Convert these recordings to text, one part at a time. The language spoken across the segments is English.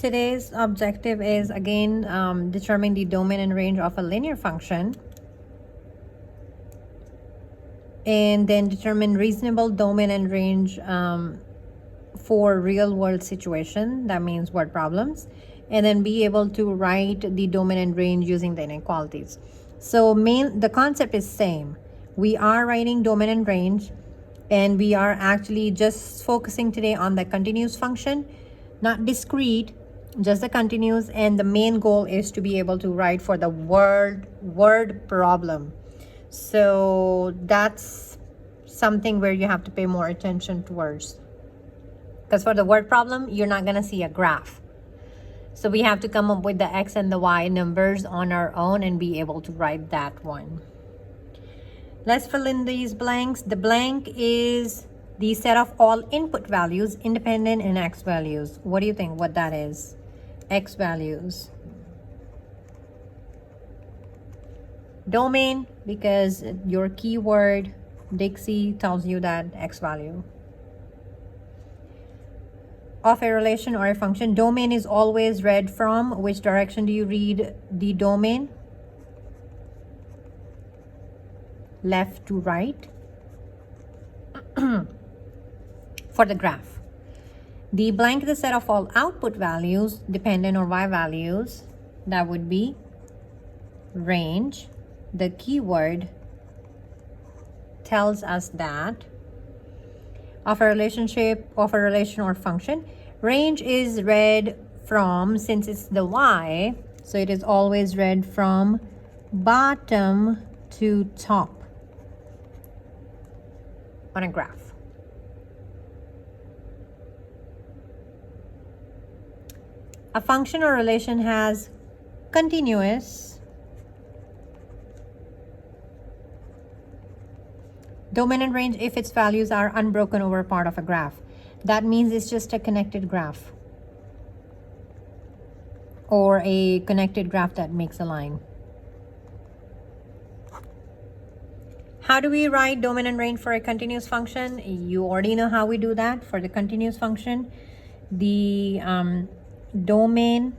today's objective is again determine the domain and range of a linear function, and then determine reasonable domain and range for real world situation, that means word problems, and then be able to write the domain and range using the inequalities. So the concept is same. We are writing domain and range, and we are actually just focusing today on the continuous function, not discrete, just the continuous, and the main goal is to be able to write for the word problem. So that's something where you have to pay more attention towards, because for the word problem you're not going to see a graph, so we have to come up with the x and the y numbers on our own and be able to write that one. Let's fill in these blanks. The blank is the set of all input values independent in x values. What do you think what that is? X values. Domain, because your keyword Dixie tells you that x value. Of a relation or a function, domain is always read from which direction do you read the domain? Left to right. For the graph, the blank is the set of all output values dependent or y values, that would be range. The keyword tells us that of a relationship, of a relation or function. Range is read from, since it's the y, so it is always read from bottom to top on a graph. A function or relation has continuous, domain and range if its values are unbroken over part of a graph. That means it's just a connected graph, or a connected graph that makes a line. How do we write domain and range for a continuous function? You already know how we do that. For the continuous function, the domain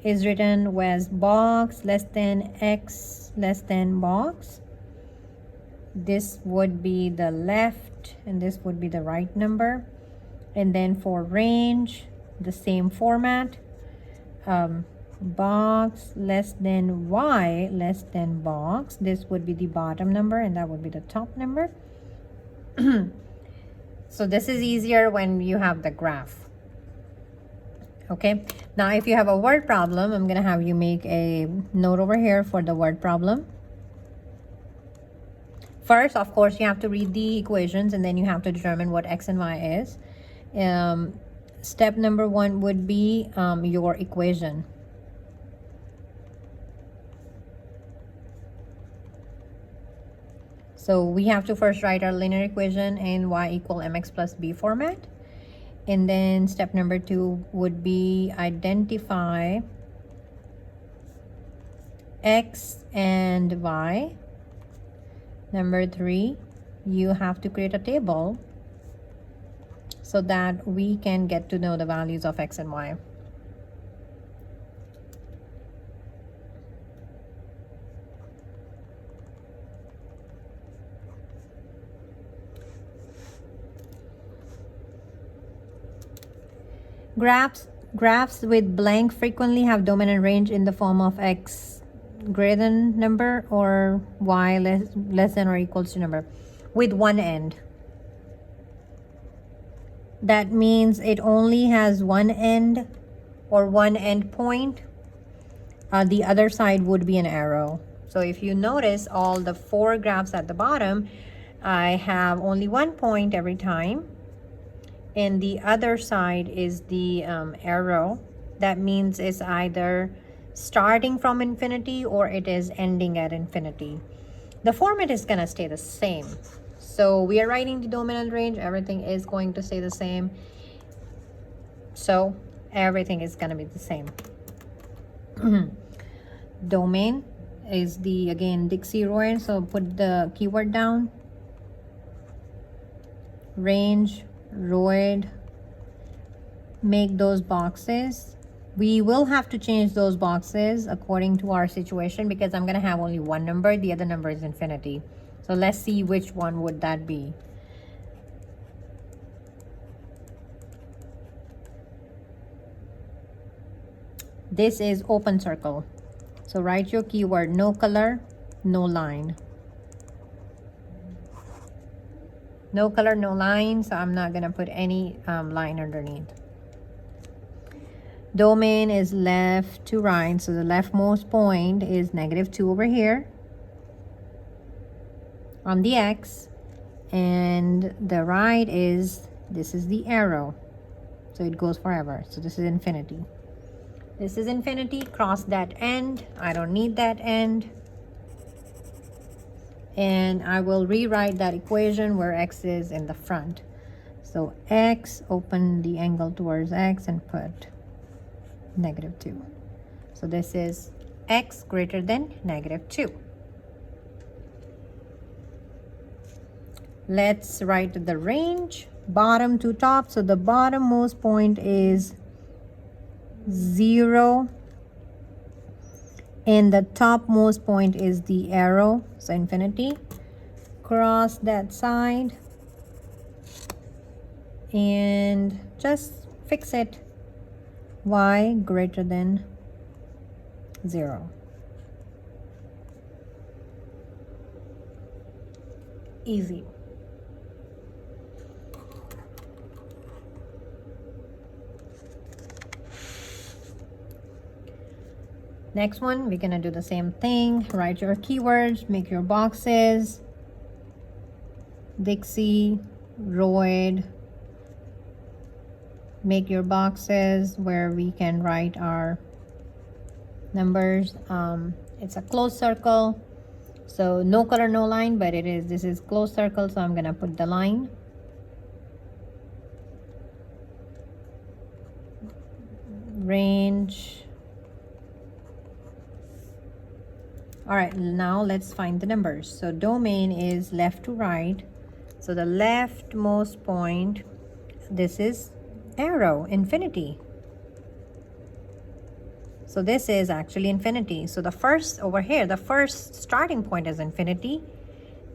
is written as box less than x less than box. This would be the left and this would be the right number. And then for range, the same format. Box less than y less than box, this would be the bottom number and that would be the top number. So this is easier when you have the graph. Okay, now if you have a word problem, I'm gonna have you make a note over here for the word problem. First, of course, you have to read the equations and then you have to determine what x and y is. Step number 1 would be your equation. So we have to first write our linear equation in y equal mx plus b format. And then step number 2 would be identify x and y. Number 3, you have to create a table so that we can get to know the values of x and y. Graphs with blank frequently have domain and range in the form of x greater than number or y less than or equals to number with one end. That means it only has one end or one endpoint. The other side would be an arrow. So if you notice all the 4 graphs at the bottom, I have only one point every time. And the other side is the arrow. That means it's either starting from infinity or it is ending at infinity. The format is going to stay the same. So we are writing the domain and range. Everything is going to stay the same. So everything is going to be the same. Domain is the, again, Dixie Roy. So put the keyword down. Range, roid, make those boxes. We will have to change those boxes according to our situation because I'm going to have only one number. The other number is infinity. So let's see which one would that be. This is open circle. So write your keyword no color, no line. No color, no line. So I'm not going to put any line underneath. Domain is left to right. So the leftmost point is -2 over here on the X. And the right is, this is the arrow. So it goes forever. So this is infinity. This is infinity. Cross that end. I don't need that end. And I will rewrite that equation where X is in the front. So X, open the angle towards X and put -2. So this is X greater than -2. Let's write the range, bottom to top. So the bottommost point is 0 and the topmost point is the arrow, so infinity. Cross that side and just fix it. Y greater than 0. Easy. Next one, we're gonna do the same thing. Write your keywords, make your boxes. Dixie, Royd. Make your boxes where we can write our numbers. It's a closed circle, so no color, no line, but this is closed circle, so I'm gonna put the line. Range. All right, now let's find the numbers. So domain is left to right. So the leftmost point, this is arrow, infinity. So this is actually infinity. So the first over here, the first starting point is infinity.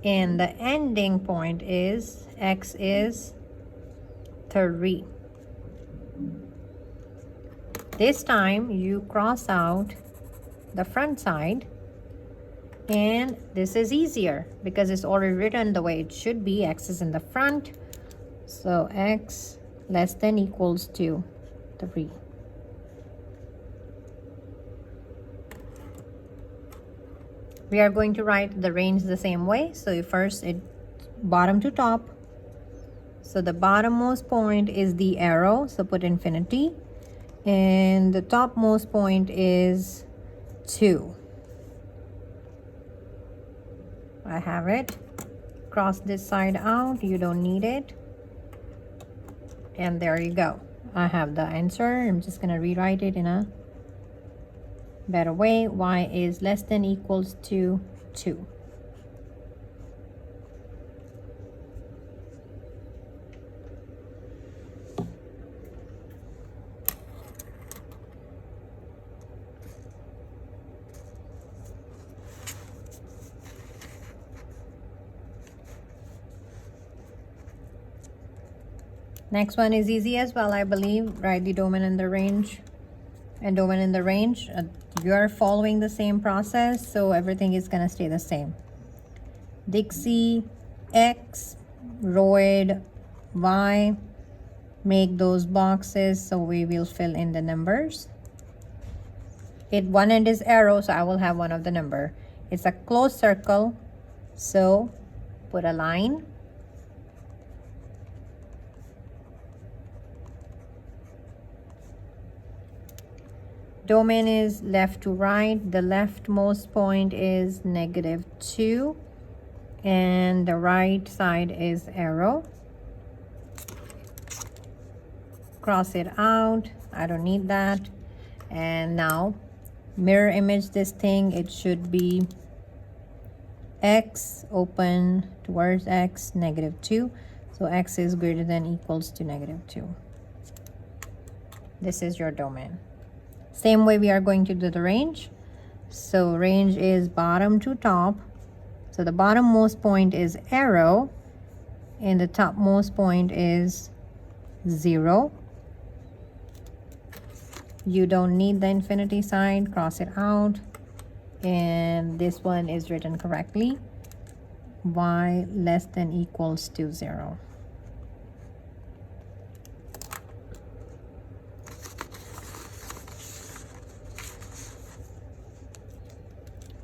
And the ending point is, X is 3. This time you cross out the front side. And this is easier because it's already written the way it should be. X is in the front. So X less than equals to 3. We are going to write the range the same way. So first it bottom to top. So the bottommost point is the arrow. So put infinity. And the topmost point is 2. I have it. Cross this side out. You don't need it. And there you go. I have the answer. I'm just going to rewrite it in a better way. Y is less than equals to 2. Next one is easy as well, I believe. Write the domain and the range. And domain and the range. You are following the same process, so everything is going to stay the same. Dixie, X, Royd, Y. Make those boxes, so we will fill in the numbers. One end is arrow, so I will have one of the number. It's a closed circle, so put a line. Domain is left to right. The leftmost point is -2 and the right side is arrow. Cross it out. I don't need that. And now mirror image this thing. It should be X, open towards X, -2. So X is greater than equals to -2. This is your domain. Same way we are going to do the range. So range is bottom to top. So the bottommost point is arrow and the topmost point is 0. You don't need the infinity sign, cross it out. And this one is written correctly. Y less than equals to 0.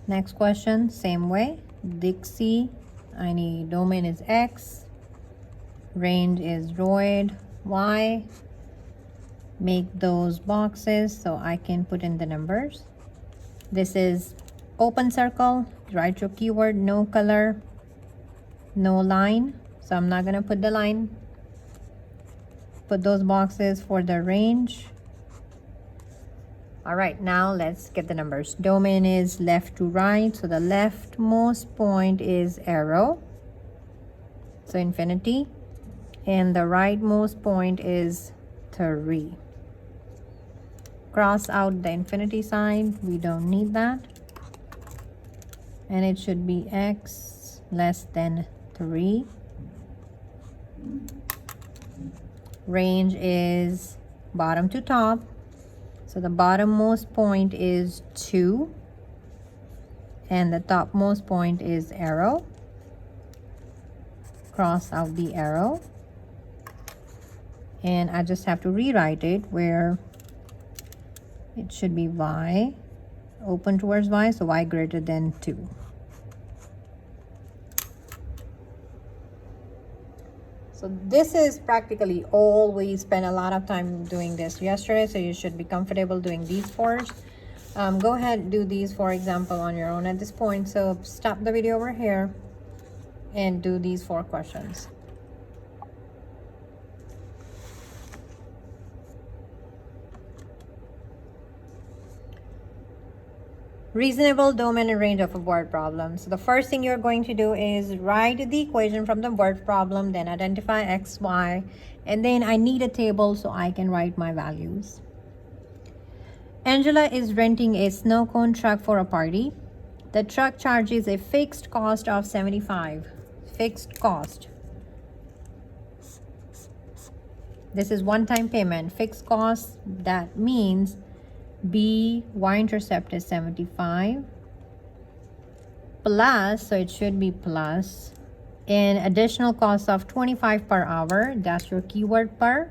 Next question, same way. Dixie, I need domain is X, range is droid Y. Make those boxes so I can put in the numbers. This is open circle. Write your keyword, no color, no line. So I'm not gonna put the line. Put those boxes for the range. All right, now let's get the numbers. Domain is left to right, so the leftmost point is arrow, so infinity, and the rightmost point is 3. Cross out the infinity sign, we don't need that, and it should be X less than 3. Range is bottom to top. So the bottommost point is 2 and the topmost point is arrow. Cross out the arrow. And I just have to rewrite it where it should be Y, open towards Y, so Y greater than 2. So this is practically all. We spent a lot of time doing this yesterday, so you should be comfortable doing these fours. Go ahead and do these, for example, on your own at this point. So stop the video over here and do these 4 questions. Reasonable domain and range of a word problem. So the first thing you're going to do is write the equation from the word problem, then identify X, Y, and then I need a table so I can write my values. Angela is renting a snow cone truck for a party. The truck charges a fixed cost of $75. Fixed cost. This is one-time payment. Fixed cost, that means B, y-intercept is 75 plus, so it should be plus, an additional cost of 25 per hour. That's your keyword per.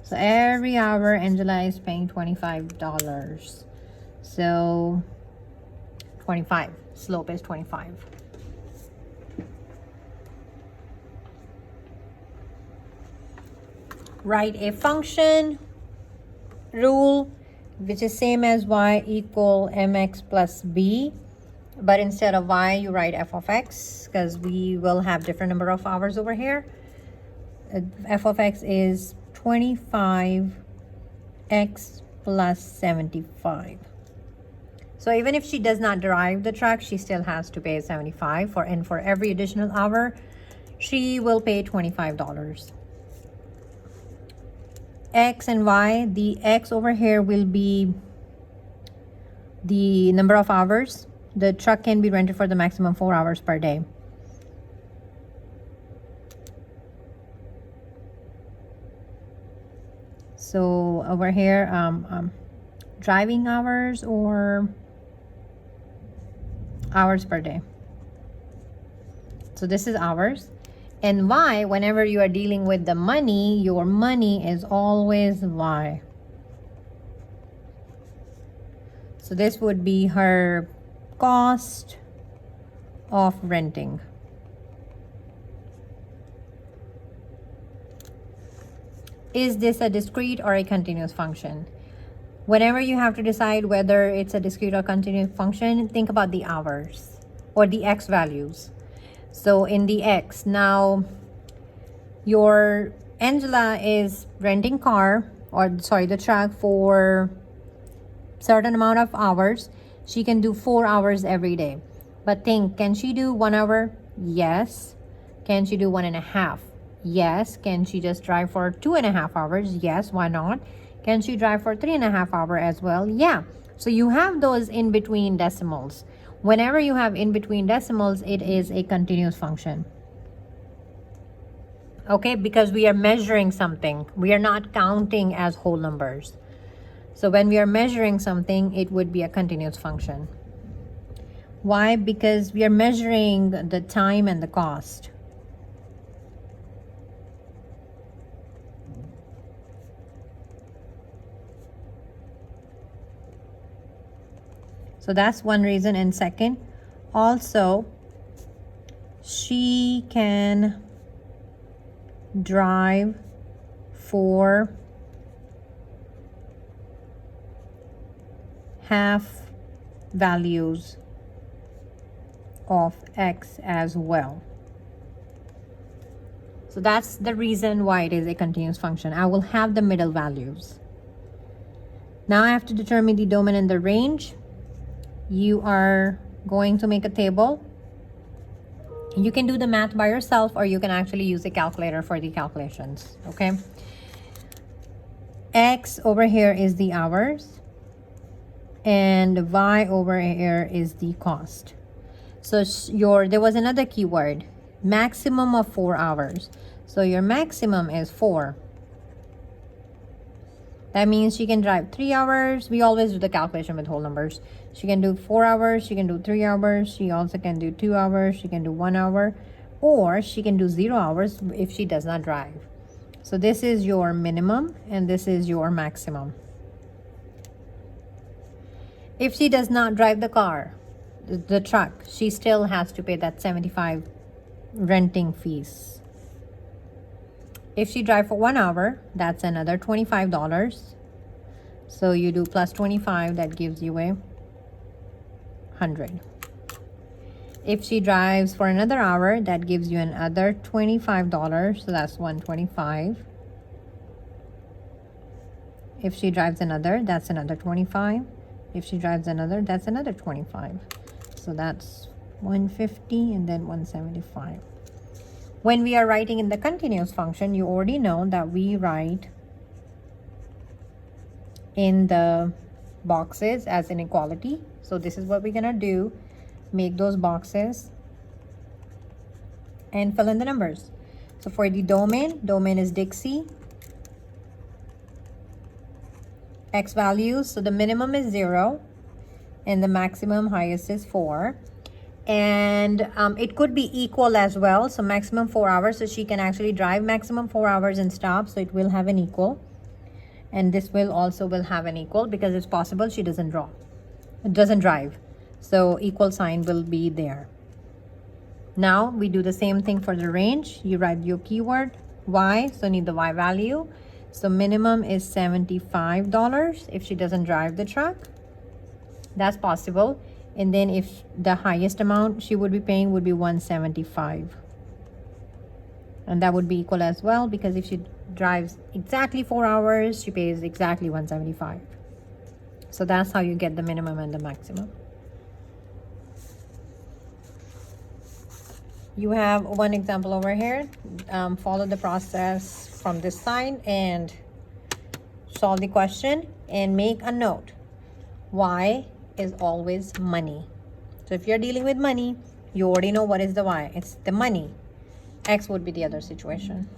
So every hour Angela is paying $25. So 25, slope is 25. Write a function rule which is same as y equal mx plus b, but instead of y you write f of x because we will have different number of hours over here. F of x is 25x plus 75. So even if she does not derive the truck, she still has to pay 75 for, and for every additional hour she will pay $25. X and Y, the X over here will be the number of hours. The truck can be rented for the maximum 4 hours per day. So over here, driving hours or hours per day. So this is hours. And Y, whenever you are dealing with the money, your money is always Y. So this would be her cost of renting. Is this a discrete or a continuous function? Whenever you have to decide whether it's a discrete or continuous function, think about the hours or the X values. So in the X, now your Angela is renting the truck for certain amount of hours. She can do 4 hours every day. But think, can she do 1 hour? Yes. Can she do 1.5? Yes. Can she just drive for 2.5 hours? Yes, why not? Can she drive for 3.5 hours as well? Yeah. So you have those in between decimals. Whenever you have in between decimals, it is a continuous function. Okay, because we are measuring something. We are not counting as whole numbers. So when we are measuring something, it would be a continuous function. Why? Because we are measuring the time and the cost. So that's one reason. And second, also, she can drive for half values of x as well. So that's the reason why it is a continuous function. I will have the middle values. Now I have to determine the domain and the range. You are going to make a table. You can do the math by yourself, or you can actually use a calculator for the calculations. Okay, x over here is the hours, and y over here is the cost. So there was another keyword, maximum of 4 hours. So your maximum is 4. That means she can drive 3 hours. We always do the calculation with whole numbers. She can do 4 hours. She can do 3 hours. She also can do 2 hours. She can do 1 hour. Or she can do 0 hours if she does not drive. So this is your minimum and this is your maximum. If she does not drive the car, the truck, she still has to pay that $75 renting fees. If she drive for 1 hour, that's another $25. So you do plus 25, that gives you a 100. If she drives for another hour, that gives you another $25. So that's 125. If she drives another, that's another 25. If she drives another, that's another 25. So that's 150 and then 175. When we are writing in the continuous function, you already know that we write in the boxes as inequality. So this is what we're gonna do. Make those boxes and fill in the numbers. So for the domain is Dixie. X values, so the minimum is 0 and the maximum highest is 4. And it could be equal as well. So maximum 4 hours. So she can actually drive maximum 4 hours and stop. So it will have an equal. And this will also have an equal because it's possible she doesn't drive. So equal sign will be there. Now we do the same thing for the range. You write your keyword Y. So need the Y value. So minimum is $75 if she doesn't drive the truck. That's possible. And then if the highest amount she would be paying would be $175. And that would be equal as well, because if she drives exactly 4 hours, she pays exactly $175. So that's how you get the minimum and the maximum. You have one example over here. Follow the process from this side and solve the question and make a note. Y is always money. So if you're dealing with money, you already know what is the Y. It's the money. X would be the other situation.